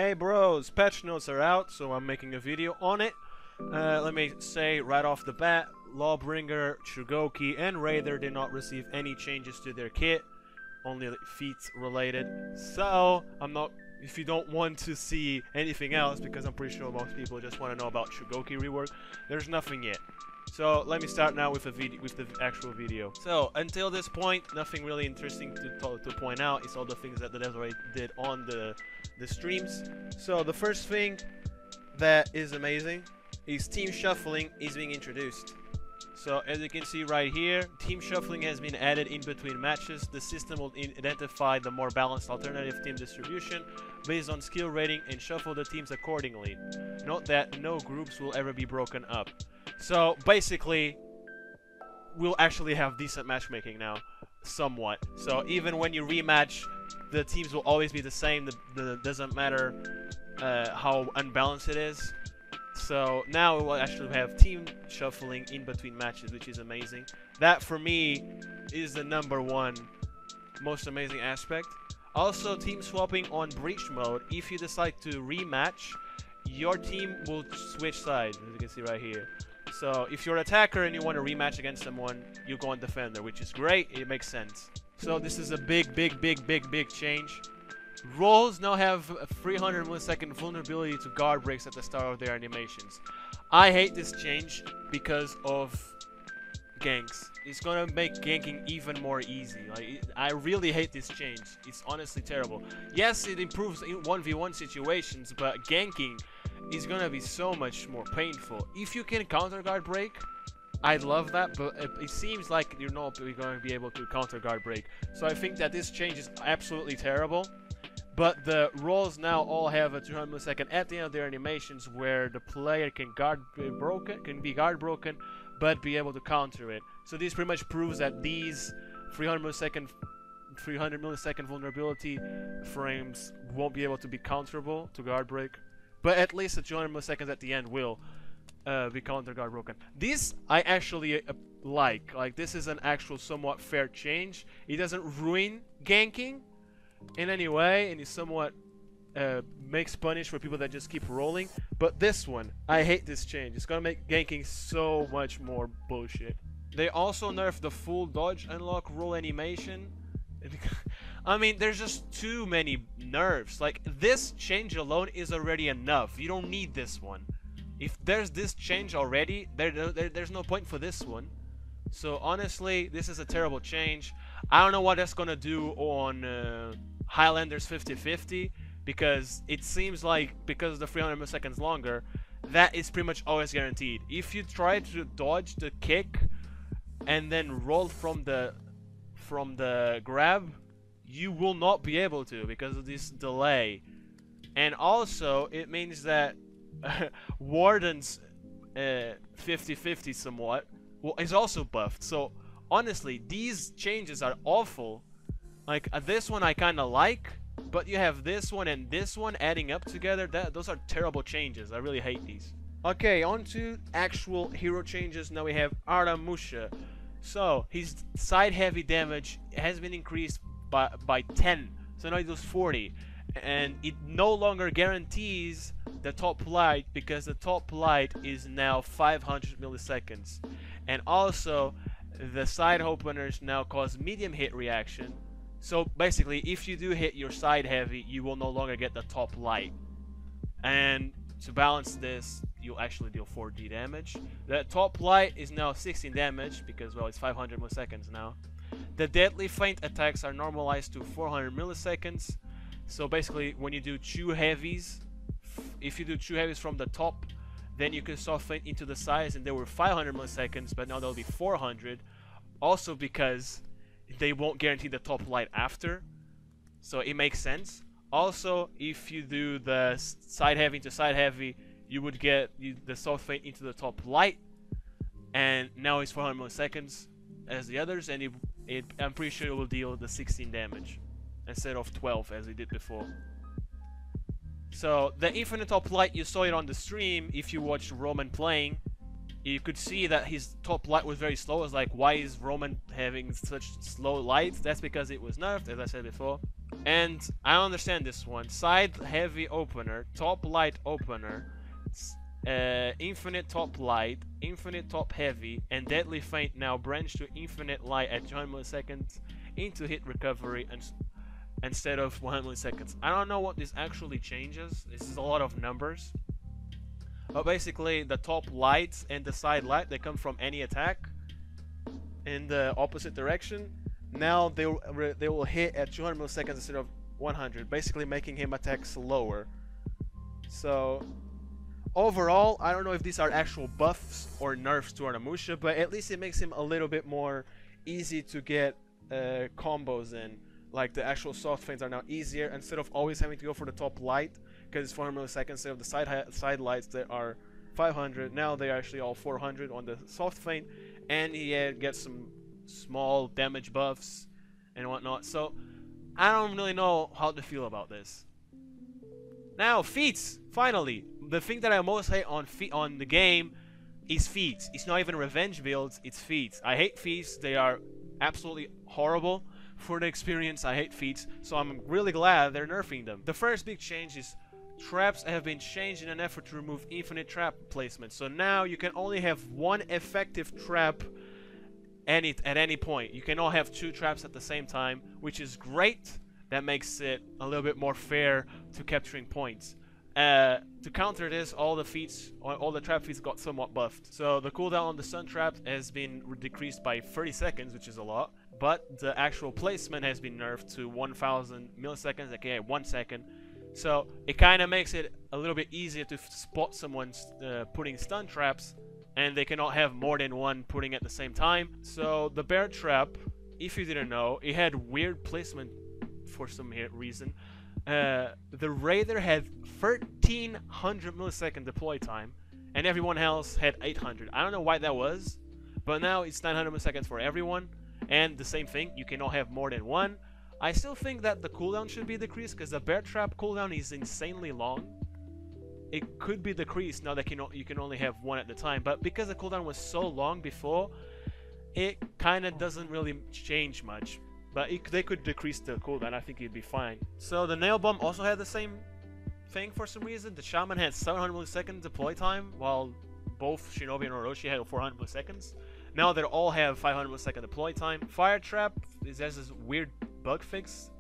Hey bros, patch notes are out, so I'm making a video on it. Let me say right off the bat, Lawbringer, Shugoki, and Raider did not receive any changes to their kit, only feats related. So, if you don't want to see anything else, because I'm pretty sure most people just want to know about Shugoki rework, there's nothing yet. So let me start now with the actual video. So until this point, nothing really interesting to point out. It's all the things that the devs already did on the streams. So the first thing that is amazing is team shuffling is being introduced. So as you can see right here, team shuffling has been added in between matches. The system will identify the more balanced alternative team distribution based on skill rating and shuffle the teams accordingly. Note that no groups will ever be broken up. So basically, we'll actually have decent matchmaking now, somewhat. So even when you rematch, the teams will always be the same. Doesn't matter how unbalanced it is. So now we will actually have team shuffling in between matches, which is amazing. That for me is the #1 most amazing aspect. Also, team swapping on breach mode. If you decide to rematch, your team will switch sides, as you can see right here. So if you're an attacker and you want to rematch against someone, you go on defender, which is great. It makes sense. So this is a big change. Roles now have a 300 millisecond vulnerability to guard breaks at the start of their animations. I hate this change because of ganks. It's gonna make ganking even more easy. I really hate this change. It's honestly terrible. Yes, it improves in 1v1 situations, but ganking is gonna be so much more painful. If you can counter guard break, I'd love that, but it seems like you're not going to be able to counter guard break. So I think that this change is absolutely terrible. But the roles now all have a 200 millisecond at the end of their animations where the player can be guard broken, but be able to counter it. So this pretty much proves that these 300 millisecond vulnerability frames won't be able to be counterable to guard break. But at least the 200 milliseconds at the end will be counter guard broken. This I actually like. This is an actual somewhat fair change. It doesn't ruin ganking in any way, and it somewhat makes punish for people that just keep rolling. But this one, I hate this change. It's gonna make ganking so much more bullshit. They also nerfed the full dodge unlock roll animation. I mean, there's just too many nerfs. Like, this change alone is already enough. You don't need this one. If there's this change already, there's no point for this one. So honestly, this is a terrible change. I don't know what that's gonna do on Highlanders 50-50, because it seems like because the 300 milliseconds longer, that is pretty much always guaranteed. If you try to dodge the kick and then roll from the grab, you will not be able to because of this delay. And also it means that Warden's 50-50 somewhat is also buffed. So honestly, these changes are awful. Like this one I kinda like, but you have this one and this one adding up together. Those are terrible changes. I really hate these. Okay, on to actual hero changes. Now we have Aramusha. So his side heavy damage has been increased by 10, so now it does 40, and it no longer guarantees the top light because the top light is now 500 milliseconds, and also the side openers now cause medium hit reaction. So basically, if you do hit your side heavy, you will no longer get the top light, and to balance this, you'll actually deal 4D damage. The top light is now 16 damage because, well, it's 500 milliseconds now. The deadly feint attacks are normalized to 400 milliseconds. So basically, when you do two heavies, if you do two heavies from the top, then you can soft feint into the sides, and they were 500 milliseconds, but now they'll be 400. Also because they won't guarantee the top light after, so it makes sense. Also, if you do the side heavy into side heavy, you would get the soft feint into the top light, and now it's 400 milliseconds as the others, and I'm pretty sure it will deal the 16 damage instead of 12 as it did before. So the infinite top light, you saw it on the stream. If you watched Roman playing, you could see that his top light was very slow. It's like, why is Roman having such slow lights? That's because it was nerfed, as I said before. And I don't understand this one. Side heavy opener, top light opener, infinite top light, infinite top heavy, and deadly feint now branch to infinite light at 200 milliseconds into hit recovery and instead of 100 milliseconds. I don't know what this actually changes. This is a lot of numbers. But basically, the top lights and the side light, they come from any attack in the opposite direction. Now they will hit at 200 milliseconds instead of 100, basically making him attack slower. So overall, I don't know if these are actual buffs or nerfs to Aramusha, but at least it makes him a little bit more easy to get combos in. Like the actual soft feints are now easier instead of always having to go for the top light because it's 400 milliseconds instead of the side lights that are 500. Now they're actually all 400 on the soft feint, and he gets some small damage buffs and whatnot. So I don't really know how to feel about this. Now feats, finally, the thing that I most hate on the game is feats. It's not even revenge builds, it's feats. I hate feats. They are absolutely horrible for the experience. I hate feats, so I'm really glad they're nerfing them. The first big change is traps have been changed in an effort to remove infinite trap placement. So now you can only have one effective trap at any point. You cannot have two traps at the same time, which is great. That makes it a little bit more fair to capturing points. To counter this, all the trap feats got somewhat buffed. So the cooldown on the stun trap has been decreased by 30 seconds, which is a lot. But the actual placement has been nerfed to 1000 milliseconds, aka 1 second. So it kind of makes it a little bit easier to spot someone putting stun traps, and they cannot have more than one putting at the same time. So the bear trap, if you didn't know, it had weird placement for some reason. The Raider had 1300 millisecond deploy time, and everyone else had 800. I don't know why that was, but now it's 900 milliseconds for everyone. And the same thing, you cannot have more than one. I still think that the cooldown should be decreased because the bear trap cooldown is insanely long. It could be decreased now that you can only have one at the time, but because the cooldown was so long before, it kind of doesn't really change much. But they could decrease the cooldown, I think it'd be fine. So the nail bomb also had the same thing for some reason. The shaman had 700 millisecond deploy time, while both Shinobi and Orochi had 400 milliseconds. Now they all have 500 millisecond deploy time. Fire trap has this weird bug fix.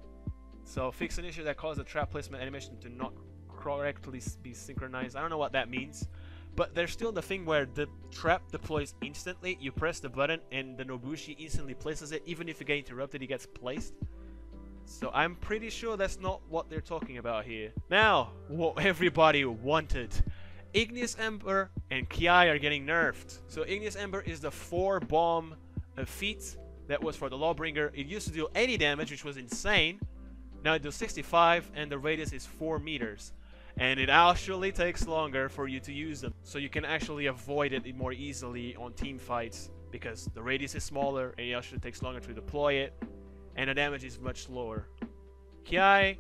So fix an issue that caused the trap placement animation to not correctly be synchronized. I don't know what that means, but there's still the thing where the trap deploys instantly. You press the button and the Nobushi instantly places it. Even if you get interrupted, it gets placed. So I'm pretty sure that's not what they're talking about here. Now, what everybody wanted. Igneous Ember and Kiai are getting nerfed. So Igneous Ember is the 4 bomb feat that was for the Lawbringer. It used to deal 80 damage, which was insane. Now it does 65, and the radius is 4 meters. And it actually takes longer for you to use them. So you can actually avoid it more easily on team fights because the radius is smaller and it actually takes longer to deploy it. And the damage is much lower. Kiai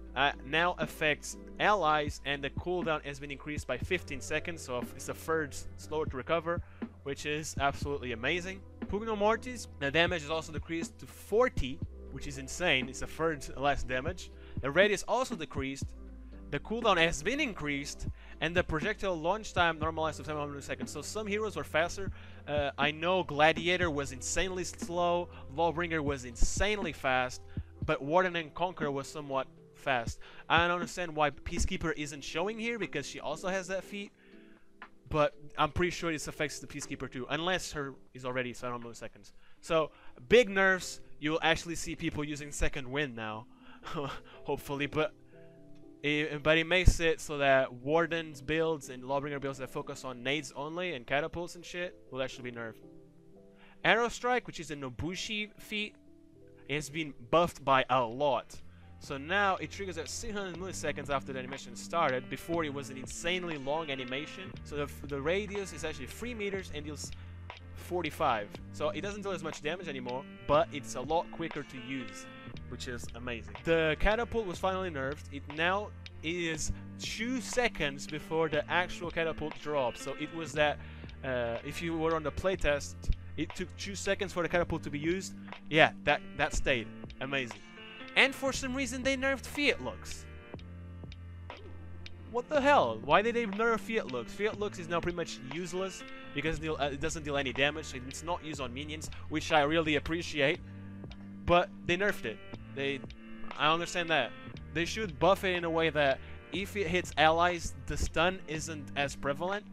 now affects allies, and the cooldown has been increased by 15 seconds, so it's a third slower to recover, which is absolutely amazing. Pugno Mortis, the damage is also decreased to 40, which is insane. It's a third less damage. The radius also decreased. The cooldown has been increased, and the projectile launch time normalized to 700 seconds. So some heroes were faster. I know Gladiator was insanely slow, Lawbringer was insanely fast, but Warden and Conqueror was somewhat fast. I don't understand why Peacekeeper isn't showing here because she also has that feat, but I'm pretty sure this affects the Peacekeeper too, unless her is already 700 milliseconds. So big nerfs. You'll actually see people using second wind now, hopefully, but it makes it so that Warden's builds and Lawbringer builds that focus on nades only and catapults and shit will actually be nerfed. Arrow Strike, which is a Nobushi feat, has been buffed by a lot. So now it triggers at 600 milliseconds after the animation started. Before it was an insanely long animation. So the radius is actually 3 meters and deals 45. So it doesn't deal as much damage anymore, but it's a lot quicker to use, which is amazing. The catapult was finally nerfed. It now is 2 seconds before the actual catapult drops. So it was that if you were on the playtest, it took 2 seconds for the catapult to be used. Yeah, that stayed. Amazing. And for some reason they nerfed Fiat looks. What the hell? Why did they nerf Fiat looks? Fiat looks is now pretty much useless because it doesn't deal any damage, so it's not used on minions, which I really appreciate. But they nerfed it. I understand that. They should buff it in a way that if it hits allies, the stun isn't as prevalent.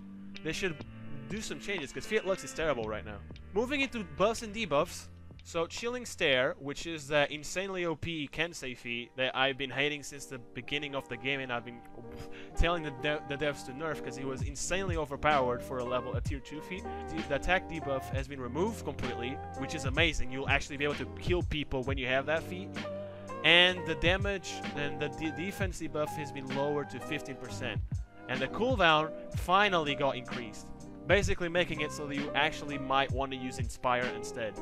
They should do some changes because Fiat looks is terrible right now. Moving into buffs and debuffs. So Chilling Stare, which is the insanely OP Kensei feat that I've been hating since the beginning of the game, and I've been telling the devs to nerf because he was insanely overpowered for a tier 2 feat. The attack debuff has been removed completely, which is amazing. You'll actually be able to kill people when you have that feat. And the damage and the defense debuff has been lowered to 15%. And the cooldown finally got increased, basically making it so that you actually might want to use Inspire instead.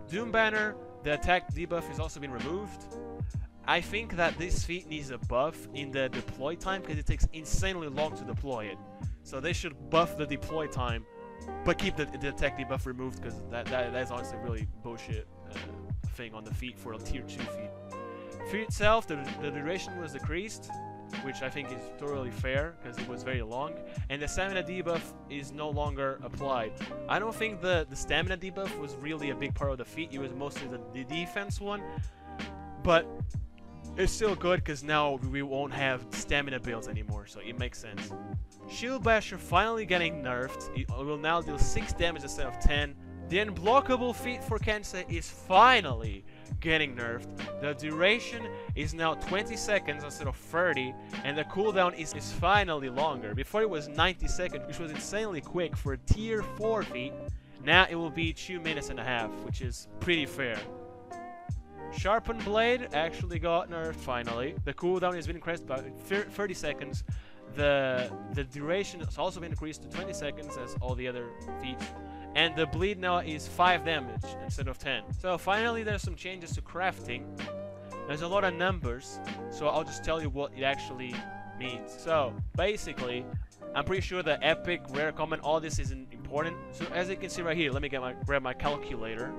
Doom Banner, the attack debuff has also been removed. I think that this feat needs a buff in the deploy time because it takes insanely long to deploy it. So they should buff the deploy time, but keep the attack debuff removed because that's honestly really bullshit thing on the feat for a tier 2 feat. Feat itself, the duration was decreased, which I think is totally fair because it was very long, and the stamina debuff is no longer applied. I don't think the stamina debuff was really a big part of the feat. It was mostly the defense one, but it's still good because now we won't have stamina builds anymore, so it makes sense. Shield Basher finally getting nerfed. It will now deal 6 damage instead of 10. The unblockable feat for Kensei is finally getting nerfed. The duration is now 20 seconds instead of 30, and the cooldown is finally longer. Before it was 90 seconds, which was insanely quick for a tier 4 feat. Now it will be 2 minutes and a half, which is pretty fair. Sharpened Blade actually got nerfed finally. The cooldown has been increased by 30 seconds. The duration has also been increased to 20 seconds as all the other feats. And the bleed now is 5 damage instead of 10. So finally there's some changes to crafting. There's a lot of numbers, so I'll just tell you what it actually means. So basically, I'm pretty sure the epic, rare, common, all this isn't important. So as you can see right here, let me grab my calculator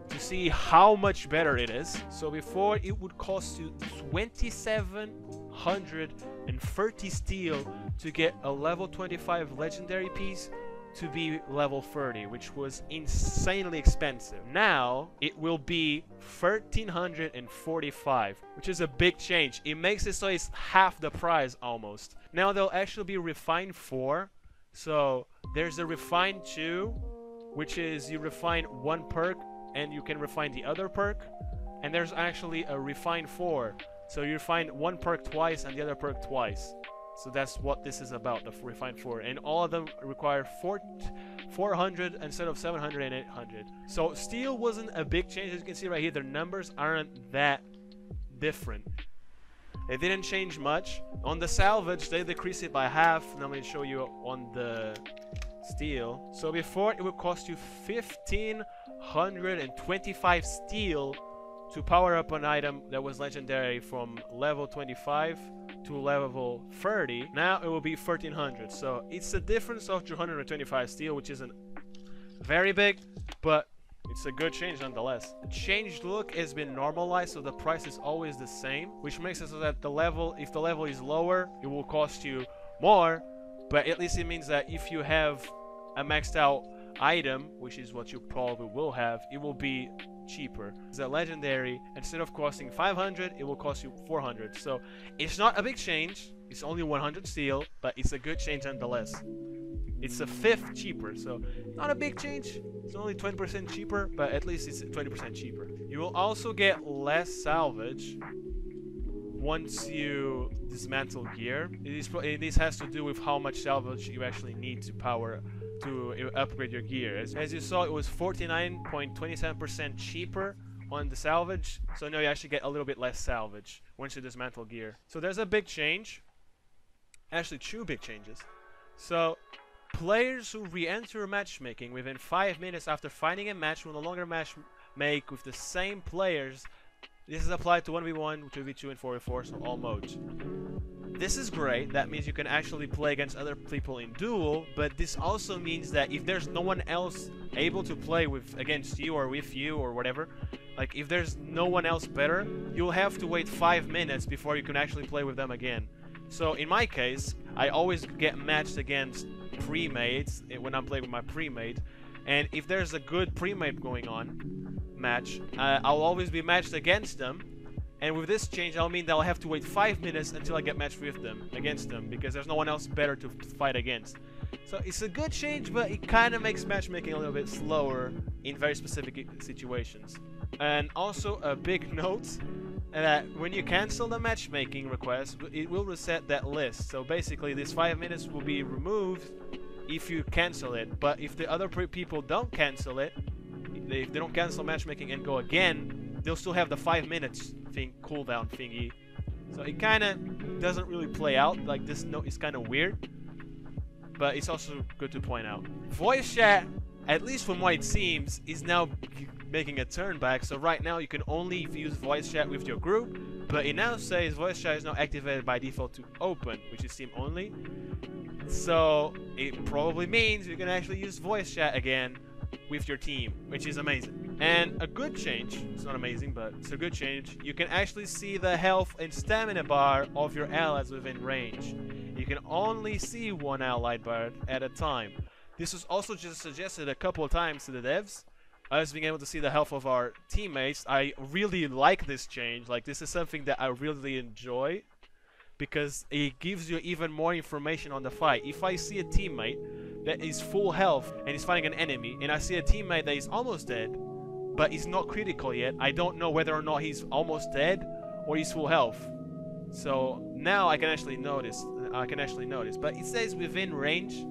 to see how much better it is. So before it would cost you 2,730 steel to get a level 25 legendary piece to be level 30, which was insanely expensive. Now it will be 1,345, which is a big change. It makes it so it's half the price almost. Now there'll actually be Refine 4. So there's a Refine 2, which is you refine one perk and you can refine the other perk. And there's actually a Refine 4. So you refine one perk twice and the other perk twice. So that's what this is about, the Refine 4. And all of them require 400 instead of 700 and 800. So steel wasn't a big change. As you can see right here, their numbers aren't that different. They didn't change much. On the salvage, they decreased it by half. Now I'm going to show you on the steel. So before, it would cost you 1,525 steel to power up an item that was legendary from level 25 to level 30. Now it will be 1,300. So it's a difference of 225 steel, which isn't very big, but it's a good change nonetheless. The changed look has been normalized, so the price is always the same, which makes it so that the level, if the level is lower, it will cost you more, but at least it means that if you have a maxed out item, which is what you probably will have, it will be cheaper. It's a legendary, instead of costing 500, it will cost you 400. So it's not a big change, it's only 100 steel, but it's a good change nonetheless. It's a fifth cheaper, so not a big change. It's only 20% cheaper, but at least it's 20% cheaper. You will also get less salvage once you dismantle gear. This has to do with how much salvage you actually need to power to upgrade your gear. As you saw, it was 49.27% cheaper on the salvage, so now you actually get a little bit less salvage once you dismantle gear. So there's a big change, actually 2 big changes. So players who re-enter matchmaking within 5 minutes after finding a match will no longer matchmake with the same players. This is applied to 1v1, 2v2, and 4v4, so all modes. This is great. That means you can actually play against other people in duel, but this also means that if there's no one else able to play against you or with you or whatever, Like, if there's no one else better, you'll have to wait 5 minutes before you can actually play with them again. So in my case, I always get matched against pre-mates when I'm playing with my pre-mate. And if there's a good pre-mate going on match, I'll always be matched against them. And with this change, I'll mean that I'll have to wait 5 minutes until I get matched with them, against them, because there's no one else better to fight against. So it's a good change, but it kind of makes matchmaking a little bit slower in very specific situations. And also a big note, that when you cancel the matchmaking request, it will reset that list. So basically, this 5 minutes will be removed if you cancel it. But if the other people don't cancel it, if they don't cancel matchmaking and go again, they'll still have the 5 minutes thing cooldown thingy. So it kind of doesn't really play out. Like, this note is kind of weird, but it's also good to point out. Voice chat, at least from what it seems, is now making a turn back. So right now you can only use voice chat with your group, but it now says voice chat is now activated by default to open, which is team only. So it probably means you can actually use voice chat again with your team, which is amazing. And a good change, it's not amazing, but it's a good change, you can actually see the health and stamina bar of your allies within range. You can only see one allied bar at a time. This was also just suggested a couple of times to the devs, us being able to see the health of our teammates. I really like this change. Like, this is something that I really enjoy, because it gives you even more information on the fight. If I see a teammate that is full health and is fighting an enemy, and I see a teammate that is almost dead, but he's not critical yet, I don't know whether or not he's almost dead or he's full health. So now I can actually notice. But it says within range.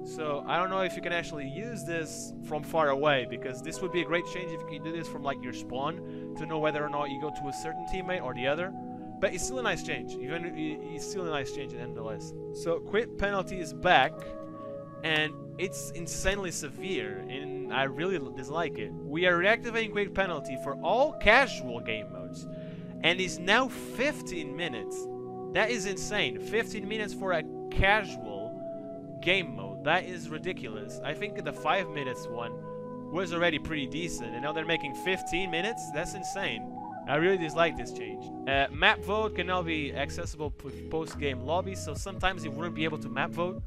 So I don't know if you can actually use this from far away, because this would be a great change if you could do this from like your spawn to know whether or not you go to a certain teammate or the other. But it's still a nice change. It's still a nice change nonetheless. So quit penalty is back, and it's insanely severe, and I really dislike it. We are reactivating quick penalty for all casual game modes, and it's now 15 minutes. That is insane. 15 minutes for a casual game mode. That is ridiculous. I think the 5 minutes one was already pretty decent, and now they're making 15 minutes? That's insane. I really dislike this change. Map vote can now be accessible with post-game lobbies, so sometimes you wouldn't be able to map vote.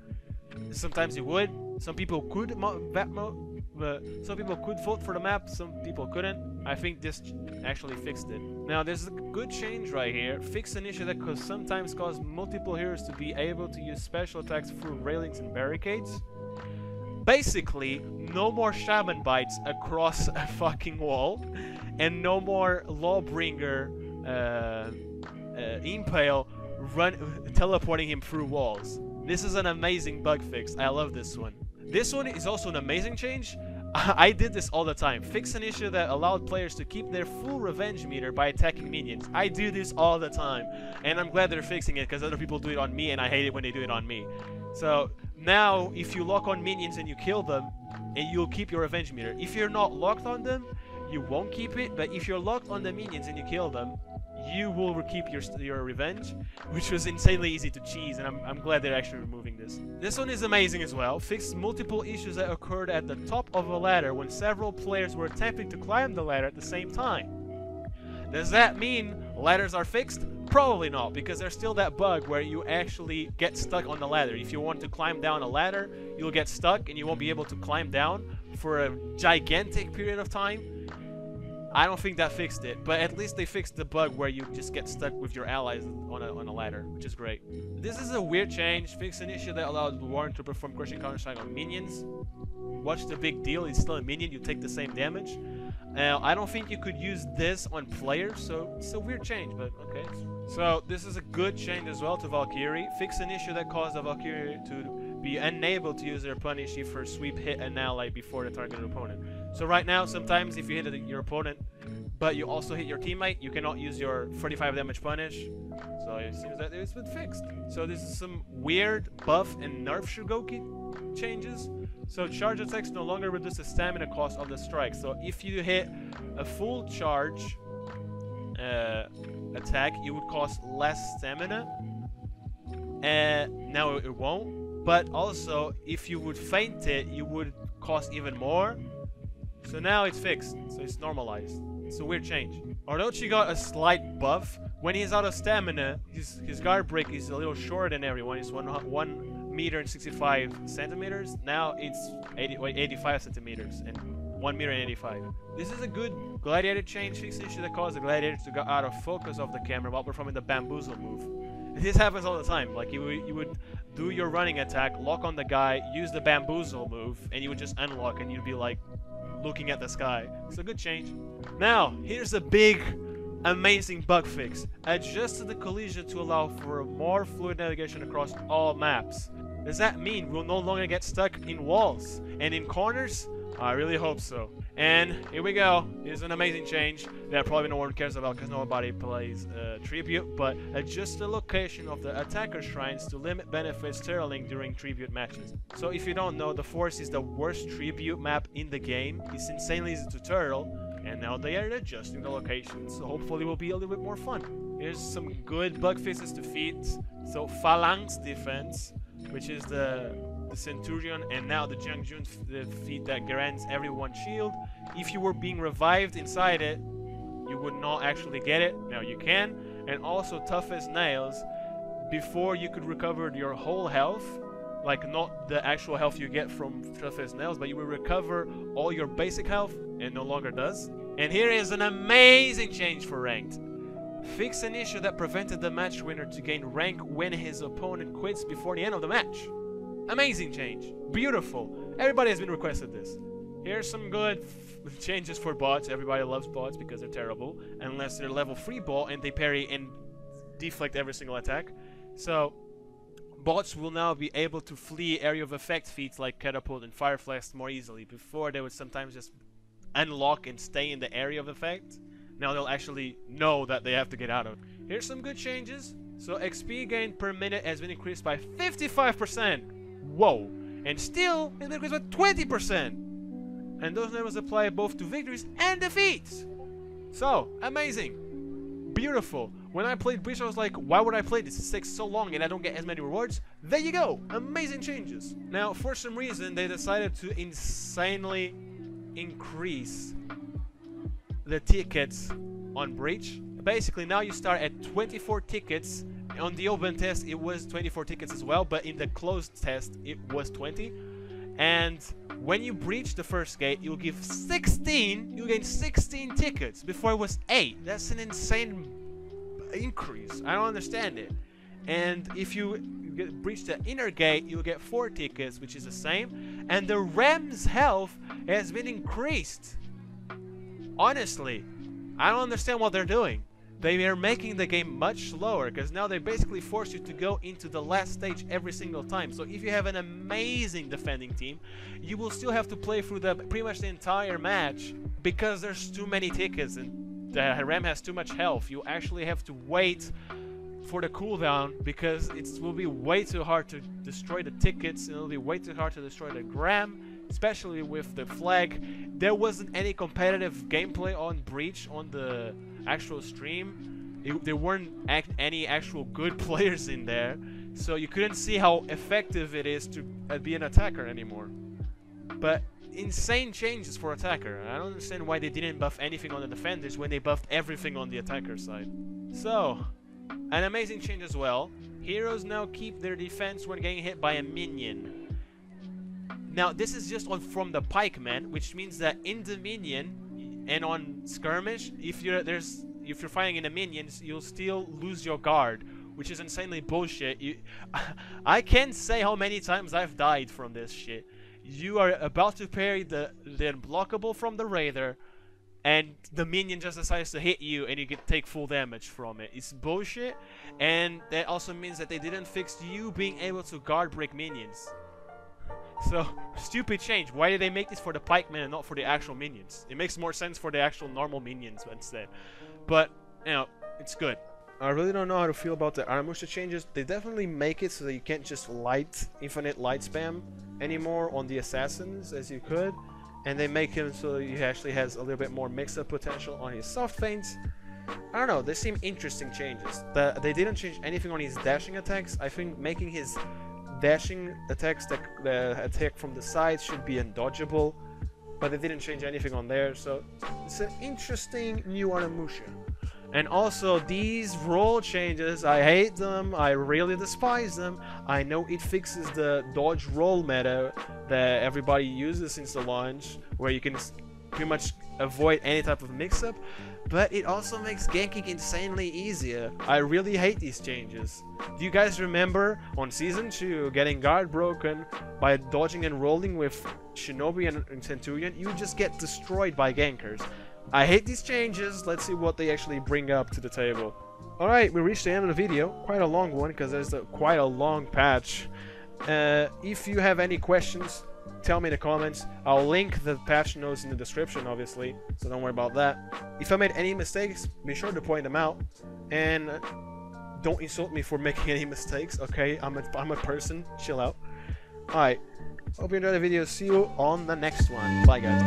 Sometimes you would. Some people could map vote, but some people could vote for the map, some people couldn't. I think this actually fixed it. Now, there's a good change right here. Fix an issue that could sometimes cause multiple heroes to be able to use special attacks through railings and barricades. Basically, no more shaman bites across a fucking wall, and no more lawbringer impale teleporting him through walls. This is an amazing bug fix. I love this one. This one is also an amazing change. I did this all the time. Fix an issue that allowed players to keep their full revenge meter by attacking minions. I do this all the time, and I'm glad they're fixing it, because other people do it on me, and I hate it when they do it on me. So now, if you lock on minions and you kill them, and you'll keep your revenge meter. If you're not locked on them, you won't keep it. But if you're locked on the minions and you kill them, you will keep your revenge, which was insanely easy to cheese, and I'm glad they're actually removing this. This one is amazing as well. Fixed multiple issues that occurred at the top of a ladder when several players were attempting to climb the ladder at the same time. Does that mean ladders are fixed? Probably not, because there's still that bug where you actually get stuck on the ladder. If you want to climb down a ladder, you'll get stuck and you won't be able to climb down for a gigantic period of time. I don't think that fixed it, but at least they fixed the bug where you just get stuck with your allies on a ladder, which is great. This is a weird change. Fix an issue that allowed Warren to perform crushing counter-strike on minions. What's the big deal? He's still a minion, you take the same damage. I don't think you could use this on players, so it's a weird change, but okay. So this is a good change as well to Valkyrie. Fix an issue that caused the Valkyrie to be unable to use their punish if her sweep hit an ally before the targeted opponent. So right now, sometimes if you hit your opponent, but you also hit your teammate, you cannot use your 35 damage punish. So it seems that it's been fixed. So this is some weird buff and nerf Shugoki changes. So charge attacks no longer reduce the stamina cost of the strike. So if you hit a full charge attack, it would cost less stamina. Now it won't. But also, if you would feint it, you would cost even more. So now it's fixed. So it's normalized. It's a weird change. Orochi got a slight buff. When he's out of stamina, his guard break is a little shorter than everyone. It's 1 meter and 65 centimeters. Now it's 85 centimeters and 1 meter and 85. This is a good gladiator change. Fix issue that caused the gladiator to go out of focus of the camera while performing the bamboozle move. This happens all the time. Like you would do your running attack, lock on the guy, use the bamboozle move, and you would just unlock, and you'd be like looking at the sky. It's a good change. Now here's a big, amazing bug fix. Adjusted the collision to allow for a more fluid navigation across all maps. Does that mean we'll no longer get stuck in walls and in corners? I really hope so. And here we go. Here's an amazing change that probably no one cares about because nobody plays Tribute, but adjust the location of the attacker shrines to limit benefits turtling during Tribute matches. So if you don't know, the Force is the worst Tribute map in the game. It's insanely easy to turtle, and now they are adjusting the location, so hopefully it will be a little bit more fun. Here's some good bug fixes to feats. So Phalanx defense, which is the Centurion, and now the Jiangjun, the feat that grants everyone shield. If you were being revived inside it, you would not actually get it. Now you can. And also Tough as Nails. Before you could recover your whole health, like not the actual health you get from Tough as Nails, but you will recover all your basic health, and no longer does. And here is an amazing change for ranked. Fix an issue that prevented the match winner to gain rank when his opponent quits before the end of the match. Amazing change. Beautiful. Everybody has been requested this. Here's some good changes for bots. Everybody loves bots because they're terrible. Unless they're level 3 bot and they parry and deflect every single attack. So, bots will now be able to flee area of effect feats like Catapult and Fire Flash more easily. Before, they would sometimes just unlock and stay in the area of effect. Now they'll actually know that they have to get out of it. Here's some good changes. So, XP gain per minute has been increased by 55%. Whoa, and still it increased by 20%, and those numbers apply both to victories and defeats. So amazing, beautiful. When I played Breach, I was like, why would I play this? It takes so long and I don't get as many rewards. There you go, amazing changes. Now for some reason they decided to insanely increase the tickets on Breach. Basically now you start at 24 tickets. On the open test, it was 24 tickets as well, but in the closed test, it was 20. And when you breach the first gate, you'll give 16. You gain 16 tickets. Before it was 8. That's an insane increase. I don't understand it. And if you breach the inner gate, you'll get 4 tickets, which is the same. And the Rem's health has been increased. Honestly, I don't understand what they're doing. They are making the game much slower because now they basically force you to go into the last stage every single time. So if you have an amazing defending team, you will still have to play through pretty much the entire match because there's too many tickets and the Ram has too much health. You actually have to wait for the cooldown because it will be way too hard to destroy the tickets, and it'll be way too hard to destroy the Gram, especially with the flag. There wasn't any competitive gameplay on Breach on the actual stream. There weren't any actual good players in there, so you couldn't see how effective it is to be an attacker anymore. But insane changes for attacker. I don't understand why they didn't buff anything on the defenders when they buffed everything on the attacker side. So, an amazing change as well. Heroes now keep their defense when getting hit by a minion. Now this is just from the pikeman, which means that in the minion and on skirmish, if you're fighting in the minions, you'll still lose your guard, which is insanely bullshit. I can't say how many times I've died from this shit. You are about to parry the unblockable from the Raider, and the minion just decides to hit you and you take full damage from it. It's bullshit, and that also means that they didn't fix you being able to guard break minions. So, stupid change. Why did they make this for the pikemen and not for the actual minions? It makes more sense for the actual normal minions instead. But, you know, it's good. I really don't know how to feel about the Aramusha changes. They definitely make it so that you can't just infinite light spam anymore on the assassins as you could. And they make him so he actually has a little bit more mix-up potential on his soft feints. I don't know, they seem interesting changes. They didn't change anything on his dashing attacks. I think making his dashing attacks, the attack from the side, should be undodgeable. but they didn't change anything on there, so it's an interesting new Aramusha. And also, these roll changes, I hate them, I really despise them. I know it fixes the dodge roll meta that everybody uses since the launch, where you can pretty much avoid any type of mix-up, but it also makes ganking insanely easier. I really hate these changes. Do you guys remember on Season 2 getting guard broken by dodging and rolling with Shinobi and Centurion? You just get destroyed by gankers. I hate these changes. Let's see what they actually bring up to the table. Alright, we reached the end of the video. Quite a long one because there's quite a long patch. If you have any questions, tell me in the comments. I'll link the patch notes in the description, obviously, so don't worry about that. If I made any mistakes, be sure to point them out. And don't insult me for making any mistakes, okay? I'm a person. Chill out. Alright. Hope you enjoyed the video. See you on the next one. Bye, guys.